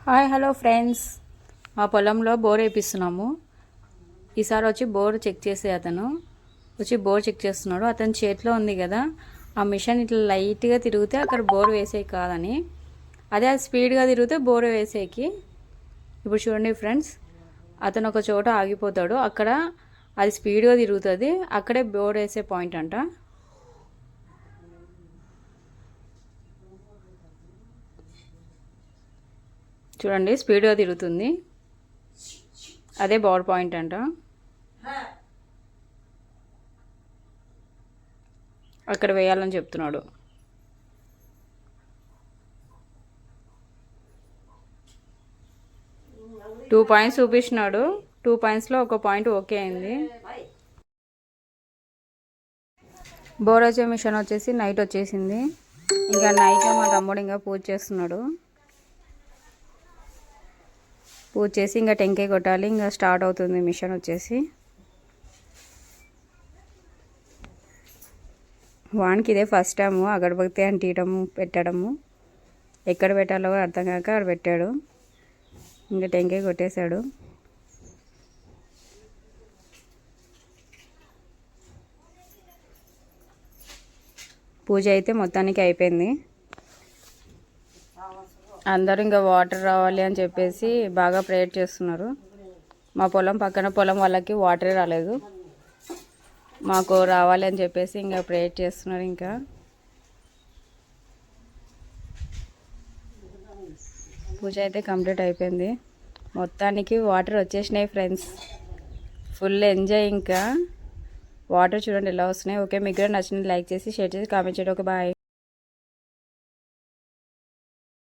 Hi hello friends, మా పొలంలో bore వేపిస్తున్నాము. ఈసారి వచ్చి బోర్ చెక్ చేసే అతను వచ్చి బోర్ చెక్ చేస్తున్నాడు. అతని చేతిలో ఉంది కదా ఆ మిషన్, ఇట్లా లైట్గా తిరిగితే అక్కడ బోర్ వేసేకి కాదని, అదే అది స్పీడ్గా తిరిగితే బోర్ వేసేకి. ఇప్పుడు చూడండి ఫ్రెండ్స్, అతను ఒక చోట ఆగిపోతాడు, అక్కడ అది స్పీడ్గా తిరుగుతుంది, అక్కడే బోర్ వేసే పాయింట్ అంట. చూడండి స్పీడ్గా తిరుగుతుంది, అదే బోర్ పాయింట్ అంట. అక్కడ వేయాలని చెప్తున్నాడు. టూ పాయింట్స్ చూపిస్తున్నాడు. 2 పాయింట్స్లో ఒక పాయింట్ ఓకే అయింది. బోర్ వచ్చే మిషన్ వచ్చేసి నైట్ వచ్చేసింది. ఇంకా నైట్ మా తమ్ముడు ఇంకా పూజ చేస్తున్నాడు. పూజ చేసి ఇంకా టెంకాయ కొట్టాలి. ఇంకా స్టార్ట్ అవుతుంది మిషన్ వచ్చేసి. వానికి ఇదే ఫస్ట్ టైము అగరబత్తి అంటియడము పెట్టడము. ఎక్కడ పెట్టాలో అర్థం కాక అక్కడ పెట్టాడు. ఇంకా టెంకాయ కొట్టేశాడు. పూజ అయితే మొత్తానికి అయిపోయింది. అందరూ ఇంకా వాటర్ రావాలి అని చెప్పేసి బాగా ప్రేయర్ చేస్తున్నారు. మా పొలం పక్కన పొలం వాళ్ళకి వాటరే రాలేదు, మాకు రావాలి అని చెప్పేసి ఇంకా ప్రేయర్ చేస్తున్నారు. ఇంకా పూజ అయితే కంప్లీట్ అయిపోయింది. మొత్తానికి వాటర్ వచ్చేసినాయి ఫ్రెండ్స్. Full enjoy. ఇంకా వాటర్ చూడండి ఎలా వస్తున్నాయి. ఓకే, మీకు కూడా నచ్చిన లైక్ చేసి షేర్ చేసి కామెంట్ చేయండి. Okay, bye.